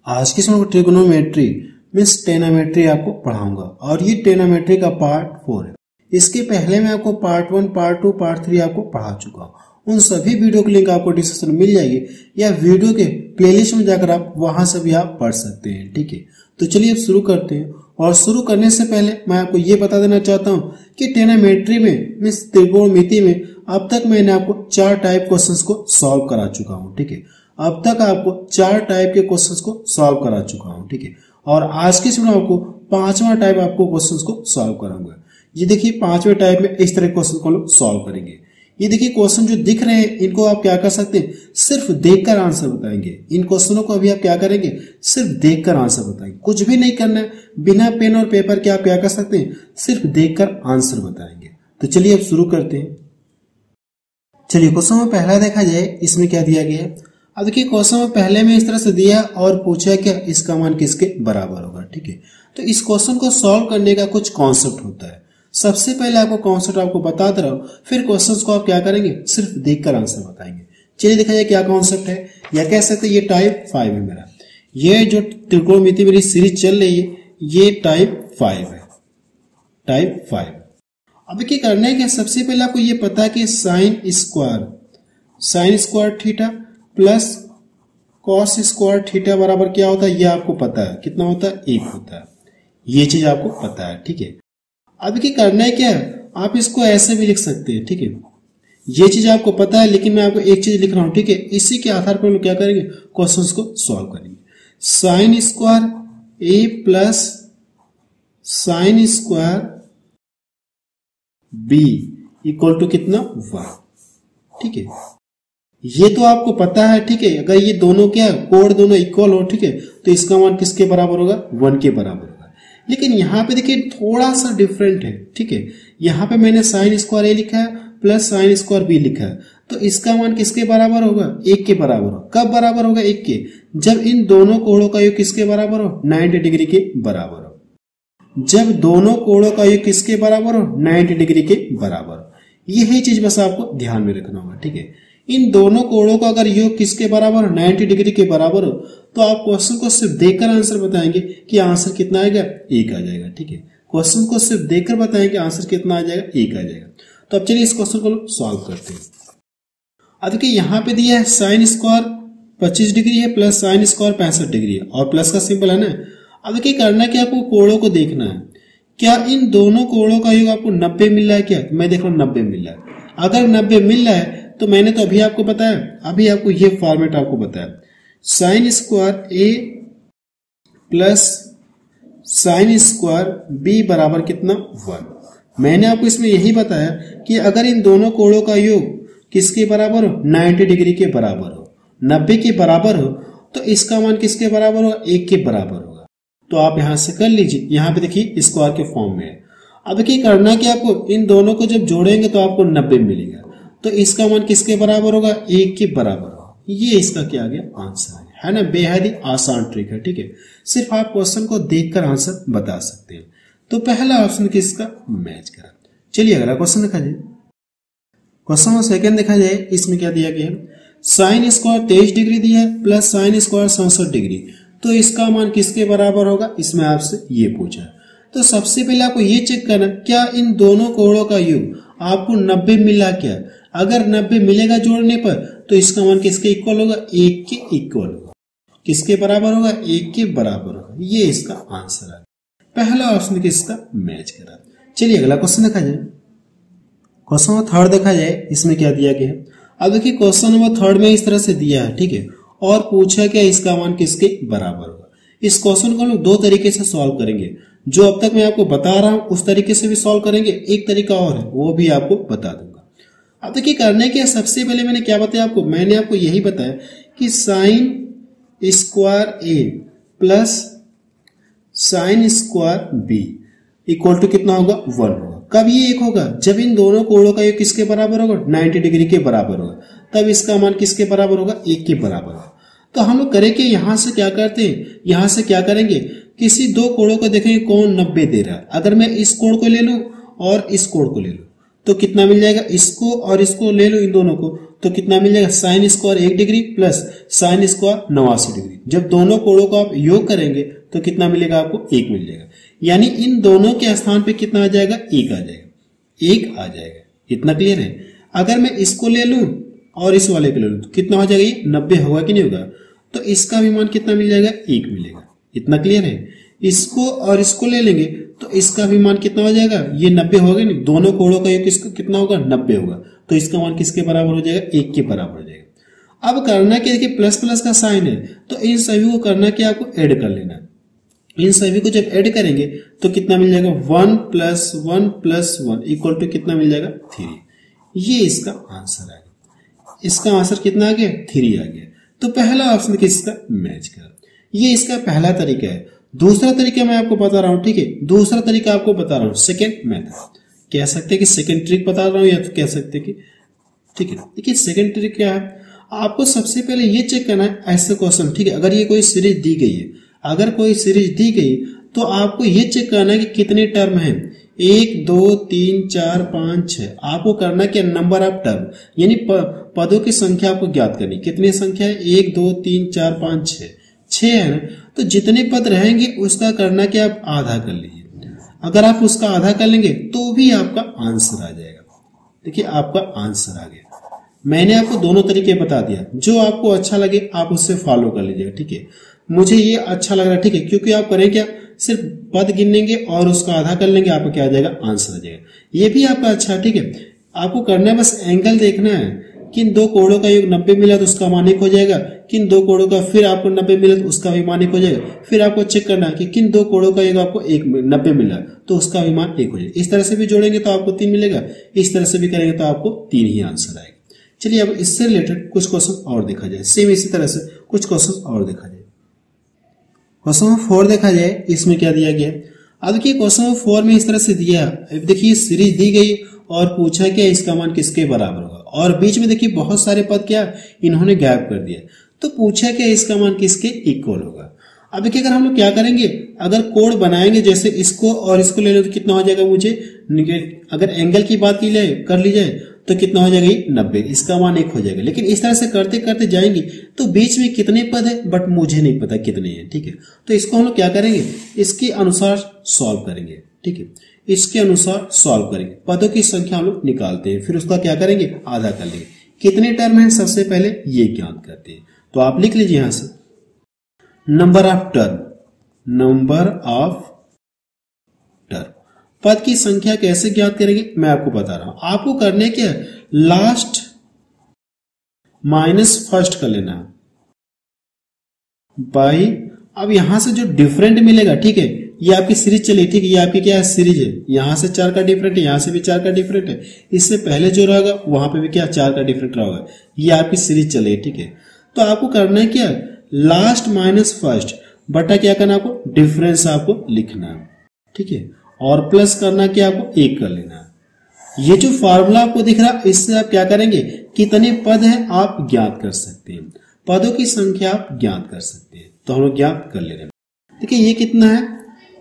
आज की समय ट्रिगोनोमेट्री मीन्स टेनामेट्री आपको पढ़ाऊंगा और ये टेनामेट्री का पार्ट 4 है। इसके पहले मैं आपको पार्ट 1, पार्ट 2, पार्ट 3 आपको पढ़ा चुका हूँ। उन सभी वीडियो की लिंक आपको डिस्क्रिप्शन में मिल जाएगी या वीडियो के प्लेलिस्ट में जाकर आप वहां से भी आप पढ़ सकते हैं। ठीक है, तो चलिए अब शुरू करते हैं। और शुरू करने से पहले मैं आपको ये बता देना चाहता हूँ कि टेनामेट्री में मीन्स त्रिकोणमिति में अब तक मैंने आपको 4 टाइप क्वेश्चंस को सॉल्व करा चुका हूँ। ठीक है, अब तक आपको 4 टाइप के क्वेश्चंस को सॉल्व करा चुका हूँ। ठीक है, और आज की वीडियो में आपको 5वां टाइप आपको क्वेश्चंस को सॉल्व कराऊंगा। ये देखिए 5वें टाइप में इस तरह के क्वेश्चन को लोग सॉल्व करेंगे। ये देखिए क्वेश्चन जो दिख रहे हैं इनको आप क्या कर सकते हैं, सिर्फ देखकर आंसर बताएंगे। इन क्वेश्चनों को अभी आप क्या करेंगे, सिर्फ देखकर आंसर बताएंगे। कुछ भी नहीं करना है, बिना पेन और पेपर के आप क्या कर सकते हैं, सिर्फ देखकर आंसर बताएंगे। तो चलिए अब शुरू करते हैं। चलिए क्वेश्चन में पहला देखा जाए, इसमें क्या दिया गया है। अब देखिए क्वेश्चन में पहले में इस तरह से दिया और पूछा क्या इसका मान किसके बराबर होगा। ठीक है, तो इस क्वेश्चन को सॉल्व करने का कुछ कॉन्सेप्ट होता है। सबसे पहले आपको कॉन्सेप्ट आपको बताते रहो, फिर क्वेश्चंस को आप क्या करेंगे, सिर्फ देखकर आंसर बताएंगे। चलिए देखा जाए क्या कॉन्सेप्ट है, या कह सकते हैं ये टाइप 5 है मेरा। ये जो त्रिकोणमिति मेरी सीरीज चल रही है ये टाइप 5 है, टाइप 5। अब क्या करना है कि सबसे पहले आपको ये पता है कि sine square theta plus cos square theta बराबर क्या होता है, ये आपको पता है। कितना होता है, 1 होता है। ये चीज आपको पता है। ठीक है, अब क्या करना है, क्या आप इसको ऐसे भी लिख सकते हैं। ठीक है, ये चीज आपको पता है, लेकिन मैं आपको एक चीज लिख रहा हूं। ठीक है, इसी के आधार पर हम लोग क्या करेंगे, क्वेश्चंस को सॉल्व करेंगे। Sine square A plus sine square B equal to कितना, 1। ठीक है, ये तो आपको पता है। ठीक है, अगर ये दोनों क्या कोण दोनों इक्वल हो, ठीक है, तो इसका मान किसके बराबर होगा, 1 के बराबर होगा। लेकिन यहां पे देखिए थोड़ा सा डिफरेंट है। ठीक है, यहां पे मैंने साइन स्क्वायर ए लिखा है प्लस साइन स्क्वायर बी लिखा है, तो इसका मान किसके बराबर होगा, 1 के बराबर होगा। कब बराबर होगा, 1 के, जब इन दोनों कोणों का योग किसके बराबर हो, 90 डिग्री के बराबर हो। जब दोनों कोणों का योग किसके बराबर हो, 90 डिग्री के बराबर हो। यही चीज बस आपको ध्यान में रखना होगा। ठीक है, इन दोनों कोणों का अगर योग किसके बराबर हो, 90 डिग्री के बराबर हो, तो आप क्वेश्चन को सिर्फ देखकर आंसर बताएंगे कि आंसर कितना आएगा, 1 आ जाएगा। ठीक है, क्वेश्चन को सिर्फ देखकर बताएंगे आंसर कितना आ जाएगा, 1 आ जाएगा। तो अब चलिए इस क्वेश्चन को सॉल्व करते हैं। अब देखिए यहाँ पे दिया है साइन स्क्वायर 25 डिग्री है प्लस साइन स्क्वायर 65 डिग्री है और प्लस का सिंबल है ना। अब देखिए करना है कि आपको कोणों को देखना है, क्या इन दोनों कोणों का योग आपको 90 मिल रहा है, क्या मैं देख रहा हूँ 90 मिल रहा है। अगर 90 मिल रहा है तो मैंने तो अभी आपको बताया, अभी आपको ये फॉर्मेट आपको बताया, sign square A plus sine square B बराबर कितना, 1। मैंने आपको इसमें यही बताया कि अगर इन दोनों कोणों का योग किसके बराबर हो, 90 डिग्री के बराबर हो, 90 के बराबर हो, तो इसका मान किसके बराबर होगा, 1 के बराबर होगा। तो आप यहां से कर लीजिए, यहां पे देखिए स्क्वायर के फॉर्म में है। अब देखिए करना कि आपको इन दोनों को जब जोड़ेंगे तो आपको 90 मिलेगा, तो इसका मान किसके बराबर होगा, 1 के बराबर होगा। ये इसका क्या आ गया, आंसर है ना। बेहद ही आसान ट्रिक है। ठीक है, सिर्फ आप क्वेश्चन को देखकर आंसर बता सकते हैं। तो पहला ऑप्शन किसका मैच करा। चलिए अगला क्वेश्चन देखा जाए। क्वेश्चन में सेकंड देखा जाए, इसमें क्या दिया गया, साइन स्क्वायर 23 डिग्री दिया है प्लस साइन स्क्वायर 67 डिग्री, तो इसका मान किसके बराबर होगा, इसमें आपसे ये पूछा है। तो सबसे पहले आपको ये चेक करना, क्या इन दोनों कोणों का योग आपको 90 मिला क्या। अगर 90 मिलेगा जोड़ने पर तो इसका मान किसके इक्वल होगा, 1 के इक्वल होगा। किसके बराबर होगा, 1 के बराबर होगा। ये इसका आंसर है। पहला ऑप्शन किसका मैच करा। चलिए अगला क्वेश्चन देखा जाए। क्वेश्चन नंबर 3 देखा जाए, इसमें क्या दिया गया है। अब देखिए क्वेश्चन नंबर 3 में इस तरह से दिया है। ठीक है, और पूछा क्या इसका मान किसके बराबर होगा। इस क्वेश्चन को हम लोग 2 तरीके से सॉल्व करेंगे। जो अब तक मैं आपको बता रहा हूं उस तरीके से भी सॉल्व करेंगे, एक तरीका और है वो भी आपको बता दूंगा। अब देखिए करने के सबसे पहले मैंने क्या बताया आपको, मैंने आपको यही बताया कि sine square A plus sine square B equal to कितना होगा, 1 होगा। कब ये 1 होगा, जब इन दोनों कोणों का योग किसके बराबर होगा, 90 डिग्री के बराबर होगा, तब इसका मान किसके बराबर होगा, 1 के बराबर होगा। तो हम लोग करेंगे यहां से क्या करते हैं, यहां से क्या करेंगे, किसी 2 कोणों को देखेंगे कौन 90 दे रहा है। अगर मैं इस कोण को ले लूं और इस कोण को ले लूं तो कितना मिल जाएगा, इसको और इसको ले लो इन दोनों को तो कितना मिल जाएगा, sine square 1 degree plus sine square 89 degree. जब दोनों कोणों को आप योग करेंगे तो कितना मिलेगा, आपको 1 मिल जाएगा। यानी इन दोनों के स्थान पे कितना आ जाएगा, 1 आ जाएगा, 1 आ जाएगा। इतना क्लियर है। अगर मैं इसको ले लूं और इस वाले को ले लूं तो कितना हो जाएगा, ये 90 होगा कि नहीं होगा, तो इसका भी मान कितना मिल जाएगा, 1 मिलेगा। इतना क्लियर है। इसको और इसको ले लेंगे तो इसका भी मान कितना हो जाएगा, ये 90 होगा नहीं, दोनों कोणों का योग किसका कितना होगा, 90 होगा, तो इसका मान किसके बराबर हो जाएगा, 1 के बराबर हो जाएगा। अब करना क्या, देखिए प्लस प्लस का साइन है तो इन सभी को करना क्या, आपको ऐड कर लेना। इन सभी को जब ऐड करेंगे तो कितना मिल जाएगा, 1 + 1 + 1 इक्वल टू कितना मिल जाएगा, 3। ये इसका आंसर आ गया। इसका आंसर कितना आ गया, 3 आ गया। तो पहला ऑप्शन किसका मैच कर, ये इसका पहला तरीका है। दूसरा तरीका मैं आपको बता रहा हूं, ठीक है, दूसरा तरीका आपको बता रहा हूं, सेकेंड मेथड कह सकते हैं कि सेकेंड ट्रिक बता रहा हूं, या तो कह सकते हैं कि, ठीक है। देखिए सेकेंड ट्रिक क्या है, आपको सबसे पहले ये चेक करना है ऐसे क्वेश्चन, ठीक है, अगर ये कोई सीरीज दी गई है, अगर कोई सीरीज दी गई तो आपको ये चेक करना है कि कितने टर्म है, 1 2 3 4 5 6। आपको करना क्या, नंबर ऑफ टर्म, यानी पदों की संख्या आपको ज्ञात करनी। कितनी संख्या है, 1 2 3 4 5 6, 6 है ना, तो जितने पद रहेंगे उसका करना क्या, आप आधा कर लीजिए। अगर आप उसका आधा कर लेंगे तो भी आपका आंसर आ जाएगा। देखिए आपका आंसर आ गया। मैंने आपको दोनों तरीके बता दिया, जो आपको अच्छा लगे आप उससे फॉलो कर लीजिएगा, ठीक है। मुझे ये अच्छा लग रहा है, ठीक है, क्योंकि आप करें क्या, सिर्फ पद गिनेंगे और उसका आधा कर लेंगे, आपको क्या आ जाएगा, आंसर आ जाएगा। ये भी आपका अच्छा है, ठीक है। आपको करना है बस एंगल देखना है, किन दो कोणों का योग 90 मिला तो उसका मान 1 हो जाएगा, किन दो कोणों का फिर आपको 90 मिला तो उसका भी मान 1 हो जाएगा। फिर आपको चेक करना है कि किन दो कोणों का योग आपको 90 मिला तो उसका भी मान 1 हो जाएगा। इस तरह से भी जोड़ेंगे तो आपको 3 मिलेगा, इस तरह से भी करेंगे तो आपको 3 ही आंसर आएगा। चलिए अब इससे रिलेटेड कुछ क्वेश्चन और देखा जाए, सेम इसी तरह से कुछ क्वेश्चन और देखा जाए। क्वेश्चन नंबर 4 देखा जाए, इसमें क्या दिया गया। अब देखिए क्वेश्चन नंबर 4 में इस तरह से दिया, अब देखिए सीरीज दी गई और पूछा क्या इसका मान किसके बराबर होगा, और बीच में देखिए बहुत सारे पद क्या इन्होंने गायब कर दिया, तो पूछा क्या इसका मान किसके इक्वल होगा। अब देखिए अगर हम लोग क्या करेंगे, अगर कोण बनाएंगे जैसे इसको और इसको ले लो तो कितना हो जाएगा, मुझे अगर एंगल की बात की कर ली जाए तो कितना हो जाएगा, 90, इसका मान 1 हो जाएगा। लेकिन इस तरह से करते करते जाएंगे तो बीच में कितने पद है बट मुझे नहीं पता कितने हैं, ठीक है। तो इसको हम लोग क्या करेंगे, इसके अनुसार सॉल्व करेंगे, ठीक है, इसके अनुसार सॉल्व करेंगे। पदों की संख्या हम लोग निकालते हैं, फिर उसका क्या करेंगे, आधा कर लेंगे। कितने टर्म है सबसे पहले ये ज्ञात करते हैं, तो आप लिख लीजिए यहां से number of term, number of term. पद की संख्या कैसे ज्ञात करेंगे मैं आपको बता रहा हूं। आपको करने क्या, लास्ट माइनस फर्स्ट कर लेना बाई, अब यहां से जो डिफरेंट मिलेगा, ठीक है, ये आपकी सीरीज चली, ठीक है, ये आपकी क्या है, सीरीज है, यहां से 4 का डिफरेंट है, यहां से भी 4 का डिफरेंट है, इससे पहले जो रहेगा वहां पे भी क्या 4 का डिफरेंट रहेगा, ये आपकी सीरीज चले, ठीक है। तो आपको करना है क्या, लास्ट माइनस फर्स्ट बटा क्या करना, आपको डिफरेंस आपको लिखना है, ठीक है, और प्लस करना क्या, आपको 1 कर लेना है। ये जो फार्मूला आपको दिख रहा है इससे आप क्या करेंगे, कितने पद हैं आप ज्ञात कर सकते हैं, पदों की संख्या आप ज्ञात कर सकते हैं। तो हम लोग ज्ञात कर ले रहे हैं। देखिए ये कितना है,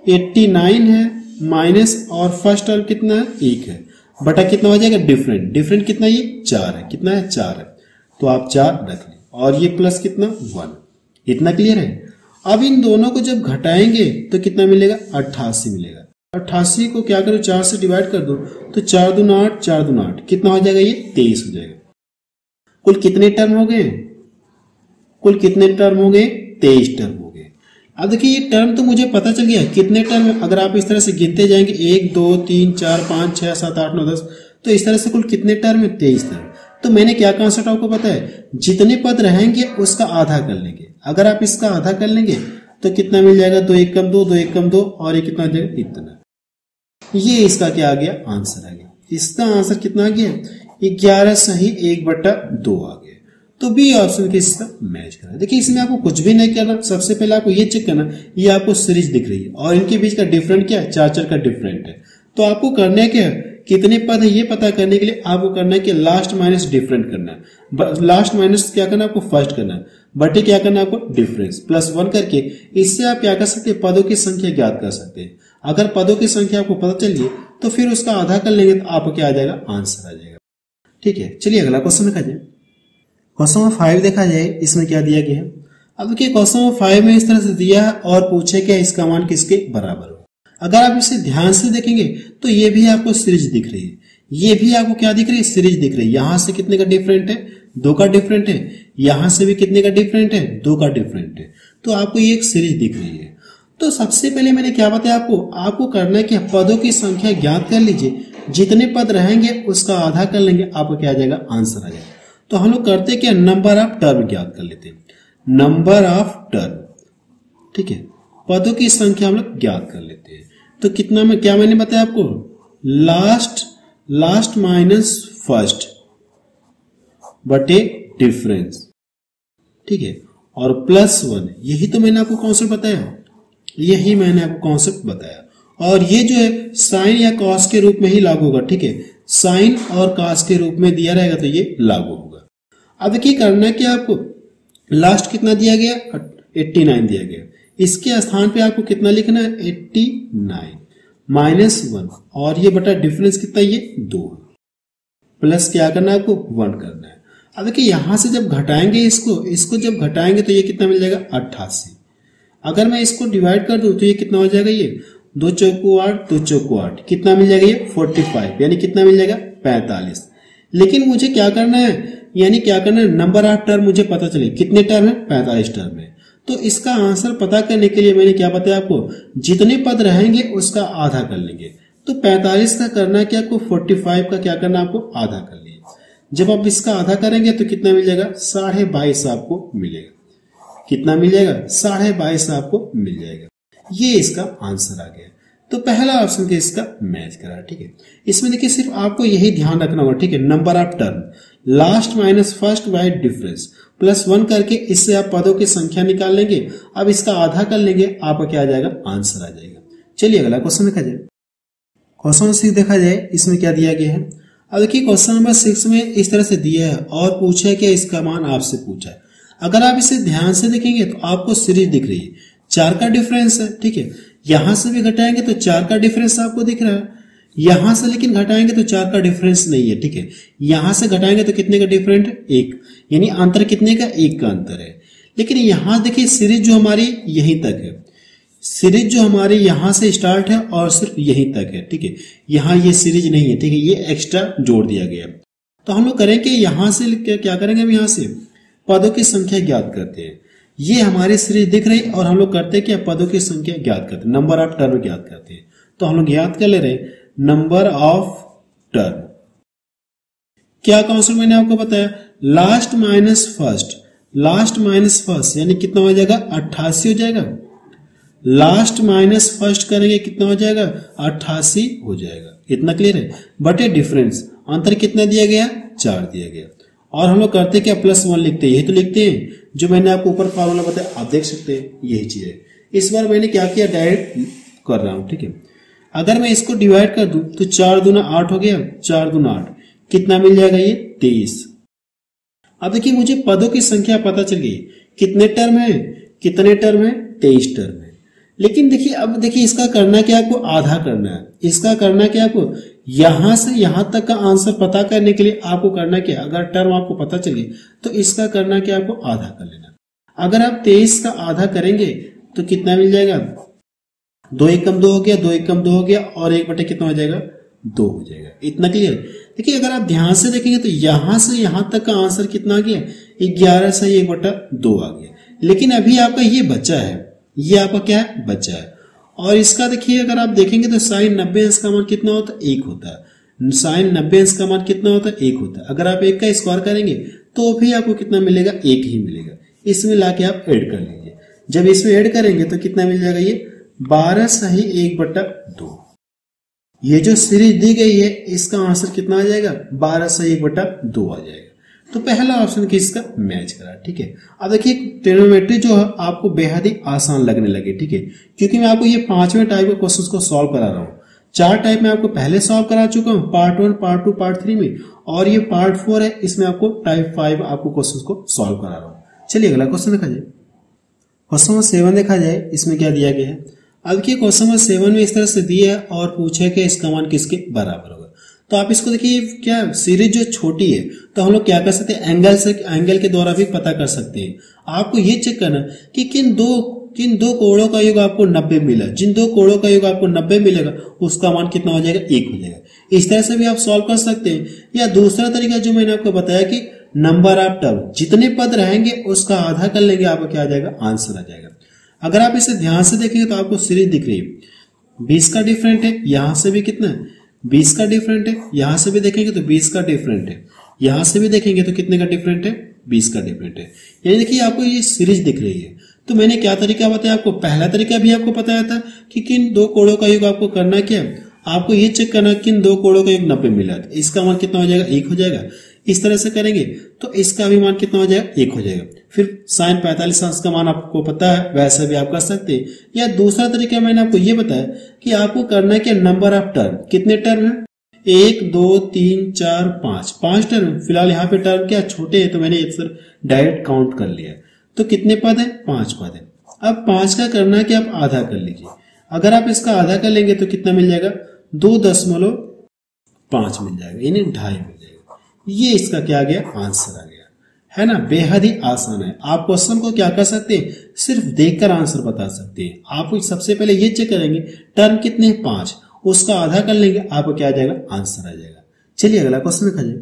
89 है, माइनस और फर्स्ट टर्म कितना है, 1 है, बटा कितना हो जाएगा, डिफरेंट, डिफरेंट कितना, ये 4 है, कितना है 4 है, तो आप 4 रख लें, और ये प्लस कितना 1। इतना क्लियर है। अब इन दोनों को जब घटाएंगे तो कितना मिलेगा, 88 मिलेगा। 88 को क्या करो, 4 से डिवाइड कर दो तो 4 दूना 8, 4 दूना 8, कितना हो जाएगा, ये 23 हो जाएगा। कुल कितने टर्म हो गए, कुल कितने टर्म हो गए, 23 टर्म हो गए। अब देखिए ये टर्म तो मुझे पता चल गया कितने टर्म, अगर आप इस तरह से गिनते जाएंगे 1 2 3 4 5 6 7 8 9 10, तो इस तरह से कुल कितने टर्म है, 23 टर्म। तो मैंने क्या कॉन्सेप्ट आपको पता है, जितने पद रहेंगे उसका आधा कर लेंगे। अगर आप इसका आधा कर लेंगे तो कितना मिल जाएगा, 2 1 कम 2, 2 1 कम 2, और ये कितना जाएगा, इतना। ये इसका क्या आ गया, आंसर आ गया। इसका आंसर कितना आ गया, 11 सही 1/2 आ गया। तो बी ऑप्शन के इसका मैच करना। देखिए इसमें आपको कुछ भी नहीं करना, सबसे पहले आपको ये चेक करना, ये आपको सीरीज दिख रही है और इनके बीच का डिफरेंट क्या है, 4 4 का डिफरेंट है। तो आपको करना है क्या, कितने पद है ये पता करने के लिए आपको करना है कि लास्ट माइनस डिफरेंट करना है। लास्ट माइनस क्या करना है, आपको फर्स्ट करना है, बटे क्या करना है, आपको डिफरेंस प्लस 1 करके इससे आप क्या कर सकते हैं, पदों की संख्या ज्ञात कर सकते हैं। अगर पदों की संख्या आपको पता चलिए तो फिर उसका आधा कर लेंगे तो आपको क्या आ जाएगा, आंसर आ जाएगा। ठीक है, चलिए अगला क्वेश्चन देखा जाए। क्वेश्चन नंबर 5 देखा जाए, इसमें क्या दिया गया है। अब देखिए क्वेश्चन नंबर 5 में इस तरह से दिया है और पूछे क्या इसका मान किसके बराबर हो। अगर आप इसे ध्यान से देखेंगे तो ये भी आपको सीरीज दिख रही है, ये भी आपको क्या दिख रही है, सीरीज दिख रही है। यहां से कितने का डिफरेंट है, 2 का डिफरेंट है। यहां से भी कितने का डिफरेंट है, 2 का डिफरेंट है। तो आपको ये एक सीरीज दिख रही है। तो सबसे पहले मैंने क्या बताया आपको करना है कि पदों की संख्या ज्ञात कर लीजिए, जितने पद रहेंगे उसका आधा कर लेंगे, आपको क्या आ जाएगा, आंसर आ जाएगा। तो हम लोग करते क्या, नंबर ऑफ टर्म ज्ञात कर लेते हैं, नंबर ऑफ टर्म, ठीक है, पदों की संख्या हम लोग ज्ञात कर लेते हैं। तो कितना में क्या मैंने बताया आपको, लास्ट माइनस फर्स्ट बटे डिफरेंस, ठीक है, और +1, यही तो मैंने आपको कॉन्सेप्ट बताया, यही मैंने आपको कॉन्सेप्ट बताया। और ये जो है साइन या कॉस के रूप में ही लागू होगा, ठीक है, साइन और कॉस के रूप में दिया रहेगा तो ये लागू होगा। अब देखिए करना है कि आपको लास्ट कितना दिया गया, 89 दिया गया, इसके स्थान पे आपको कितना लिखना है, 89 -1, और ये बटा डिफरेंस कितना, ये 2, प्लस क्या करना है आपको, 1 करना है। अब देखिए यहां से जब घटाएंगे इसको जब घटाएंगे तो ये कितना मिल जाएगा, 88। अगर मैं इसको डिवाइड कर दूं तो ये कितना हो जाएगा, ये 2 चौको 8, 2 चौको 8, कितना मिल जाएगा, ये 45, यानी कितना मिल जाएगा, 45। लेकिन मुझे क्या करना है, यानी क्या करना है, नंबर ऑफ टर्म मुझे पता चले, कितने टर्म है, 45 टर्म है। तो इसका आंसर पता करने के लिए मैंने क्या बताया आपको, जितने पद रहेंगे उसका आधा कर लेंगे। तो 45 का करना है कि आपको 45 का क्या करना है, आपको आधा कर लिया। जब आप इसका आधा करेंगे तो कितना मिल जाएगा, 22.5 आपको मिलेगा। कितना मिल जाएगा, 22.5 आपको मिल जाएगा। ये इसका आंसर आ गया। तो पहला ऑप्शन के इसका मैच करा, ठीक है। इसमें देखिए सिर्फ आपको यही ध्यान रखना होगा, ठीक है, number of term last minus first by difference +1 करके इससे आप पदों की संख्या निकाल लेंगे। अब इसका आधा कर लेंगे, आपका क्या आ जाएगा, आंसर आ जाएगा। चलिए अगला क्वेश्चन देखा जाए। क्वेश्चन नंबर 6 देखा जाए, इसमें क्या दिया गया है। अब देखिए क्वेश्चन नंबर 6 में इस तरह से दिया है और पूछा है कि इसका मान आपसे पूछा है। अगर आप इसे ध्यान से देखेंगे तो आपको सीरीज दिख रही है, 4 का डिफरेंस है, ठीक है। यहां से भी घटाएंगे तो 4 का डिफरेंस आपको दिख रहा है, यहां से लेकिन घटाएंगे तो 4 का डिफरेंस नहीं है, ठीक है। यहां से घटाएंगे तो कितने का डिफरेंट है, 1, यानी अंतर कितने का, 1 का अंतर है। लेकिन यहां देखिए सीरीज जो हमारी यहीं तक है, सीरीज जो हमारी यहां से स्टार्ट है और सिर्फ यहीं तक है, ठीक है। यहां ये सीरीज नहीं है, ठीक है, ये एक्स्ट्रा जोड़ दिया गया। तो हम लोग करेंगे यहां से क्या करेंगे, हम यहां से पदों की संख्या ज्ञात करते हैं। ये हमारी सीरीज दिख रही और हम लोग करते हैं क्या, पदों की संख्या ज्ञात करते हैं, नंबर ऑफ टर्म ज्ञात करते हैं। तो हम लोग याद कर ले रहे हैं नंबर ऑफ टर्म। क्या कॉन्सेप्ट मैंने आपको बताया, लास्ट माइनस फर्स्ट यानी कितना हो जाएगा, 88 हो जाएगा। लास्ट माइनस फर्स्ट करेंगे कितना हो जाएगा, 88 हो जाएगा। इतना क्लियर है। बटे डिफरेंस, अंतर कितना दिया गया, 4 दिया गया। और हम लोग करते क्या, +1 लिखते हैं, यही तो लिखते हैं जो मैंने आपको ऊपर फॉर्मूला बताया, आप देख सकते हैं यही चीज है। इस बार मैंने क्या किया, डायरेक्ट कर रहा हूं, ठीक है। अगर मैं इसको डिवाइड कर दूं तो 4 दूना 8 हो गया, 4 दूना 8, कितना मिल जाएगा, ये 23। अब देखिए मुझे पदों की संख्या पता चल गई, कितने टर्म है, 23 टर्म है। लेकिन देखिए अब देखिए इसका करना क्या, आपको आधा करना है। इसका करना क्या, आपको यहां से यहां तक का आंसर पता करने के लिए आपको करना क्या, अगर टर्म आपको पता चले तो इसका करना क्या, आपको आधा कर लेना। अगर आप 23 का आधा करेंगे तो कितना मिल जाएगा, 2 1 कम 2 हो गया, 2 1 कम 2 हो गया, और 1 बटे कितना हो जाएगा, 2 हो जाएगा। इतना क्लियर। देखिए अगर आप ध्यान से देखेंगे तो यहां से यहां तक का आंसर कितना आ गया, 11 से 1 बटा 2 आ गया। लेकिन अभी आपका ये बचा है, ये आपका क्या है, बचा है। और इसका देखिए अगर आप देखेंगे तो साइन 90 अंश का मान कितना होता है, 1 होता है। साइन 90 अंश का मान कितना होता है, 1 होता है। अगर आप 1 का स्क्वायर करेंगे तो भी आपको कितना मिलेगा, 1 ही मिलेगा। इसमें लाके आप ऐड कर लीजिए। जब इसमें ऐड करेंगे तो कितना मिल जाएगा, ये 12 सही 1 बटा 2। ये जो सीरीज दी गई है इसका आंसर कितना आ जाएगा, 12 से 1 बटा 2 आ जाएगा। तो पहला ऑप्शन किसका मैच करा, ठीक है। अब देखिए ट्रिग्नोमेट्री जो है आपको बेहद ही आसान लगने लगे, ठीक है, क्योंकि मैं आपको ये 5वें टाइप के क्वेश्चंस को सॉल्व करा रहा हूँ। 4 टाइप में आपको पहले सॉल्व करा चुका हूँ, पार्ट 1, पार्ट 2, पार्ट 3 में, और ये पार्ट 4 है, इसमें आपको टाइप 5 आपको क्वेश्चंस को सॉल्व करा रहा हूँ। चलिए अगला क्वेश्चन देखा जाए। क्वेश्चन नंबर 7 देखा जाए, इसमें क्या दिया गया है। अब देखिए क्वेश्चन नंबर 7 में इस तरह से दिया है और पूछा है कि इसका मान किसके बराबर होगा। तो आप इसको देखिए क्या सीरीज जो छोटी है तो हम लोग क्या कर सकते हैं, एंगल के द्वारा भी पता कर सकते हैं। आपको ये चेक करना कि किन दो कोणों का योग आपको 90 मिला, जिन दो कोणों का योग आपको 90 मिलेगा उसका मान कितना हो जाएगा, 1 हो जाएगा। इस तरह से भी आप सॉल्व कर सकते हैं। या दूसरा तरीका जो मैंने आपको बताया कि नंबर ऑफ टर्म, जितने पद रहेंगे उसका आधा कर लेंगे, आपको क्या आ जाएगा, आंसर आ जाएगा। अगर आप इसे ध्यान से देखेंगे तो आपको सीरीज दिख रही है, 20 का डिफरेंट है, यहां से भी कितना है 20 का डिफरेंट है, यहां से भी देखेंगे तो 20 का डिफरेंट है, यहां से भी देखेंगे तो कितने का डिफरेंट है, 20 का डिफरेंट है। यानी देखिए आपको ये सीरीज दिख रही है। तो मैंने क्या तरीका बताया आपको, पहला तरीका भी आपको बताया था कि किन दो कोणों का योग आपको करना क्या, आपको ये चेक करना किन दो कोणों का योग 90 मिला, इसका मान कितना हो जाएगा, 1 हो जाएगा। इस तरह से करेंगे तो इसका भी मान कितना हो जाएगा, 1 हो जाएगा। फिर sin 45 अंश का मान आपको पता है, वैसे भी आप कर सकते हैं। या दूसरा तरीका मैंने आपको ये बताया कि आपको करना है कि नंबर ऑफ टर्म, कितने टर्म है, 1 2 3 4 5 टर्म। फिलहाल यहाँ पे टर्म क्या छोटे हैं तो मैंने इधर डायरेक्ट काउंट कर लिया। तो कितने पद है, 5 पद है। अब 5 का करना है कि आप आधा कर लीजिए। अगर आप इसका आधा कर लेंगे तो कितना मिल जाएगा, 2.5 मिल जाएगा, यानी 2.5 मिल जाएगा। ये इसका क्या आ गया, आंसर आ गया, है ना। बेहद ही आसान है। आप क्वेश्चन को क्या कर सकते हैं, सिर्फ देखकर आंसर बता सकते हैं। आप सबसे पहले ये चेक करेंगे टर्म कितने हैं, 5, उसका आधा कर लेंगे, आपको क्या आ जाएगा, आंसर आ जाएगा। चलिए अगला क्वेश्चन देखा जाए।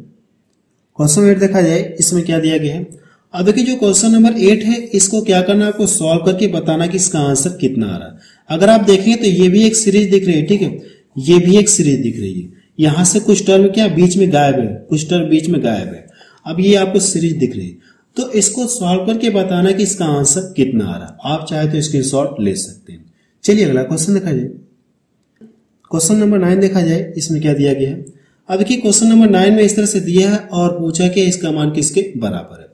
क्वेश्चन 8 देखा जाए, इसमें क्या दिया गया है। अब देखिए जो क्वेश्चन नंबर 8 है, इसको क्या करना है, आपको सॉल्व करके बताना कि इसका आंसर कितना आ रहा है। अगर आप देखेंगे तो ये भी एक सीरीज दिख रही है, ठीक है, ये भी एक सीरीज दिख रही है। यहां से कुछ टर्म क्या बीच में गायब है, कुछ टर्म बीच में गायब है। अब ये आपको सीरीज दिख रही है, तो इसको सॉल्व करके बताना कि इसका आंसर कितना आ रहा है। आप चाहे तो स्क्रीनशॉट ले सकते हैं। चलिए अगला क्वेश्चन देखा जाए। क्वेश्चन नंबर 9 देखा जाए, इसमें क्या दिया गया है। अब देखिए क्वेश्चन नंबर 9 में इस तरह से दिया है और पूछा कि इसका मान किसके बराबर है।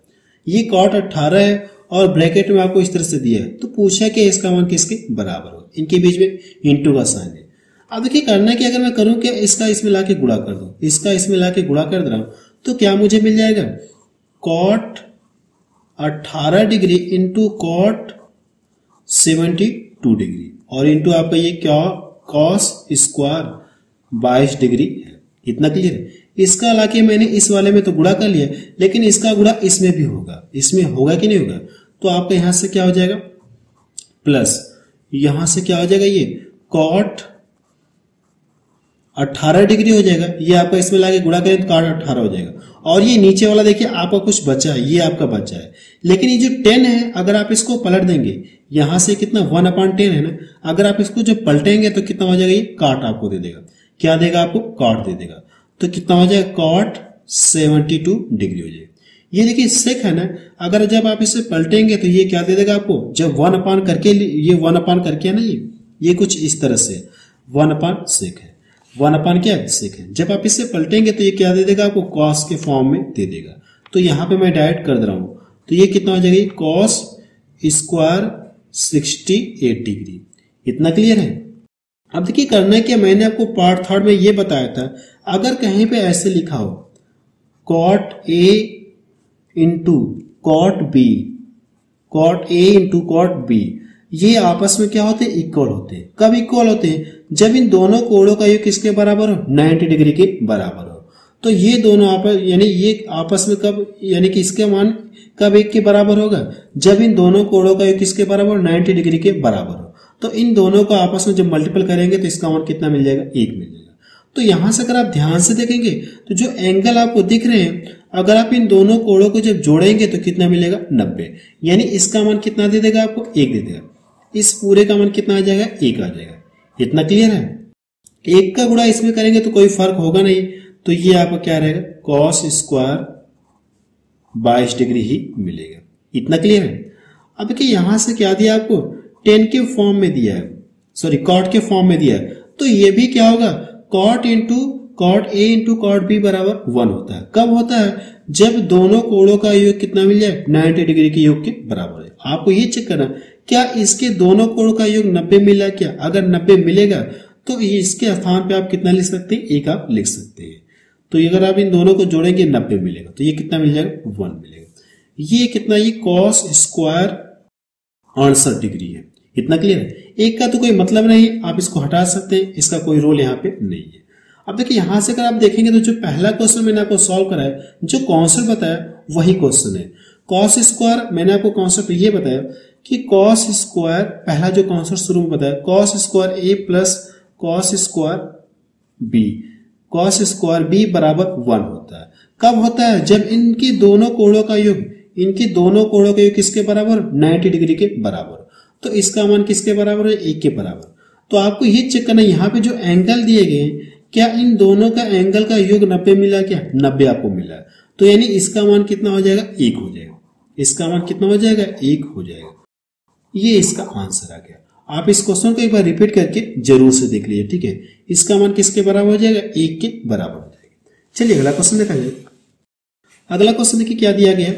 ये cot 18 है और ब्रैकेट में आपको इस तरह से दिया है, तो पूछा कि इसका मान किसके बराबर हो। इनके बीच में इंटू का साइन है। अब देखिए करना कि अगर मैं करूं कि इसका इसमें लाके गुणा कर दूं, इसका इसमें लाके गुणा कर दे रहा हूं, तो क्या मुझे मिल जाएगा, cot 18 degree into cot 72 degree और इंटू आपका ये क्या cos स्क्वायर 22 डिग्री है। इतना क्लियर है। इसका लाके मैंने इस वाले में तो गुणा कर लिया, लेकिन इसका गुणा इसमें भी होगा, इसमें होगा कि नहीं होगा। तो आपका यहां से क्या हो जाएगा, प्लस यहां से क्या हो जाएगा, ये cot 18 डिग्री हो जाएगा। ये आपका इसमें लाके गुणा करें तो cot 18 हो जाएगा। और ये नीचे वाला देखिए आपका कुछ बचा है, ये आपका बचा है, लेकिन ये जो 10 है अगर आप इसको पलट देंगे, यहां से कितना 1/10 है ना, अगर आप इसको जब पलटेंगे तो कितना हो जाएगा, ये cot आपको दे देगा। क्या देगा आपको, cot दे देगा। तो कितना हो जाएगा, cot 72 डिग्री हो जाएगा। ये देखिए सेक है ना, अगर जब आप इसे पलटेंगे तो ये क्या दे देगा आपको, जब 1/, ये 1/, है ना, ये कुछ इस तरह से 1/sec है, 1/ क्या है, sec है। जब आप इसे पलटेंगे तो ये क्या दे देगा आपको, cos के फॉर्म में दे देगा। तो यहां पे मैं डायरेक्ट कर दे रहा हूं, तो ये कितना हो जाएगा, cos स्क्वायर 68 डिग्री। इतना क्लियर है। अब देखिए करना है क्या, मैंने आपको पार्ट 3 में ये बताया था, अगर कहीं पे ऐसे लिखा हो cot A into cot B, cot A into cot B, ये आपस में क्या होते हैं, इक्वल होते हैं। कब इक्वल होते हैं, जब इन दोनों कोणों का योग किसके बराबर हो, 90 डिग्री के बराबर हो। तो ये दोनों आपस यानी ये आपस में कब, यानी कि इसके मान कब एक के बराबर होगा, जब इन दोनों कोणों का योग किसके बराबर, 90 डिग्री के बराबर हो। तो इन दोनों को आपस में जब मल्टीपल करेंगे तो इसका मान कितना मिल जाएगा, 1 मिल जाएगा। तो यहां से अगर आप ध्यान से देखेंगे तो जो एंगल आपको दिख रहे हैं, अगर आप इन दोनों कोणों को जब जोड़ेंगे तो कितना मिलेगा, 90। यानी इसका मान कितना दे देगा आपको, 1 दे देगा। इस पूरे का मान कितना आ जाएगा, 1 आ जाएगा। इतना क्लियर है। 1 का गुणा इसमें करेंगे तो कोई फर्क होगा नहीं, तो ये आपका क्या रहेगा, cos स्क्वायर 22 डिग्री ही मिलेगा। इतना क्लियर है। अब देखिए यहां से क्या दिया आपको, 10 के फॉर्म में दिया है, सॉरी cot के फॉर्म में दिया है। तो ये भी क्या होगा, cot into cot A into cot B बराबर 1 होता है। कब होता है, जब दोनों कोणों का योग कितना मिल जाए, 90 डिग्री के योग के बराबर है। आपको ये चेक करना क्या इसके दोनों कोणों का योग 90 मिला क्या। अगर 90 मिलेगा तो इसके स्थान पे आप कितना लिख सकते हैं, 1 आप लिख सकते हैं। तो अगर आप इन दोनों को जोड़ेंगे 90 मिलेगा, तो ये कितना मिल जाएगा, 1 मिलेगा। ये कितना, ये cos स्क्वायर 68 डिग्री है। इतना क्लियर है। 1 का तो कोई मतलब नहीं, आप इसको हटा सकते हैं, इसका कोई रोल यहाँ पे नहीं है। अब देखिए यहां से अगर आप देखेंगे तो जो पहला क्वेश्चन मैंने आपको सॉल्व करा है, जो कॉन्सेप्ट बताया वही क्वेश्चन है। कॉस स्क्वायर मैंने आपको कॉन्सेप्ट ये बताया कि कॉस स्क्वायर, पहला जो कॉन्सेप्ट शुरू में बताया, cos square A plus cos square B, cos square B बराबर 1 होता है। कब होता है? जब इनके दोनों कोणों का योग, इनके दोनों कोणों का योग किसके बराबर? 90 डिग्री के बराबर। तो इसका मान किसके बराबर है? 1 के बराबर। तो आपको ये चेक करना है यहाँ पे जो एंगल दिए गए हैं, क्या इन दोनों का एंगल का योग 90 मिला? क्या 90 आपको मिला? तो यानी इसका मान कितना हो जाएगा? 1 हो जाएगा। इसका मान कितना हो जाएगा? 1 हो जाएगा। ये इसका आंसर आ गया। आप इस क्वेश्चन को एक बार रिपीट करके जरूर से देख लीजिए, ठीक है। इसका मान किसके बराबर हो जाएगा? 1 के बराबर हो जाएगा। चलिए अगला क्वेश्चन देखा जाए। अगला क्वेश्चन देखिए क्या दिया गया।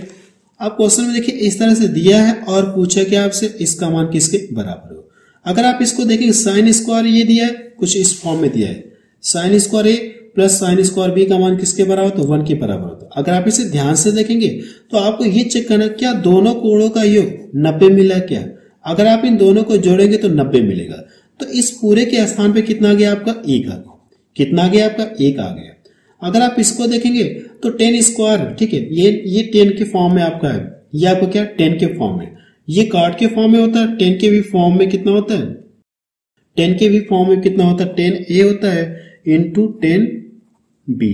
आप क्वेश्चन में देखिए इस तरह से दिया है और पूछा क्या आपसे, इसका मान किसके बराबर हो। अगर आप इसको देखेंगे साइन स्क्वायर ये दिया है, कुछ इस फॉर्म में दिया है, sign square A plus sine square B का मान किसके बराबर? तो 1 के बराबर होता है। अगर आप इसे ध्यान से देखेंगे तो आपको ये चेक करना क्या दोनों कोणों का योग 90 मिला क्या। अगर आप इन दोनों को जोड़ेंगे तो 90 मिलेगा। तो इस पूरे के स्थान पे कितना आ गया आपका? 1 आ गया। कितना आ गया आपका? 1 आ गया। अगर आप इसको देखेंगे तो 10 स्क्वायर, ठीक है, ये 10 के फॉर्म में आपका है, ये आपको क्या 10 के फॉर्म में, ये कार्ड के फॉर्म में होता है। 10 के भी फॉर्म में कितना होता है? 10 के भी फॉर्म में कितना होता है? 10a होता है इंटू 10b।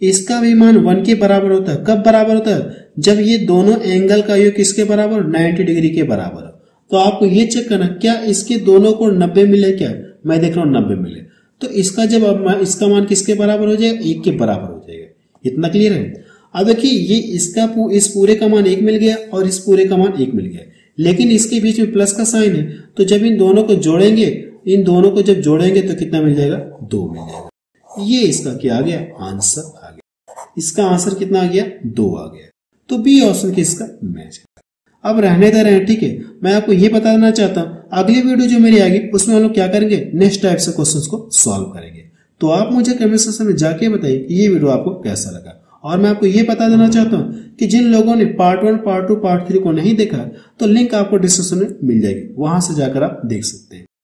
इसका भी मान 1 के बराबर होता है। कब बराबर होता है? जब ये दोनों एंगल का योग किसके बराबर? 90 डिग्री के बराबर। तो आपको ये चेक करना क्या इसके दोनों को 90 मिले क्या? मैं देख रहा हूं 90 मिले। तो इसका जब अब इसका मान किसके बराबर हो जाएगा? 1 के बराबर हो जाएगा। इतना क्लियर है? अब देखिए ये इसका इस पूरे का मान 1 मिल गया और इस पूरे का मान 1 मिल गया, लेकिन इसके बीच में प्लस का साइन है। तो जब इन दोनों को जोड़ेंगे, इन दोनों को जब जोड़ेंगे तो कितना मिल जाएगा? 2 मिल जाएगा। ये इसका क्या आ गया? आंसर आ गया। इसका आंसर कितना आ गया? 2 आ गया। तो बी ऑप्शन की इसका मैच है। अब रहने दे रहे हैं, ठीक है। मैं आपको ये बता देना चाहता हूं अगली वीडियो जो मेरी आएगी उसमें हम लोग क्या करेंगे, नेक्स्ट टाइप से क्वेश्चंस को सॉल्व करेंगे। तो आप मुझे कमेंट सेक्शन में जाके बताइए कि ये वीडियो आपको कैसा लगा। और मैं आपको ये बता देना चाहता हूं कि जिन लोगों ने पार्ट 1, पार्ट 2, पार्ट 3 को नहीं देखा तो लिंक आपको डिस्क्रिप्शन में मिल जाएगी, वहां से जाकर आप देख सकते हैं।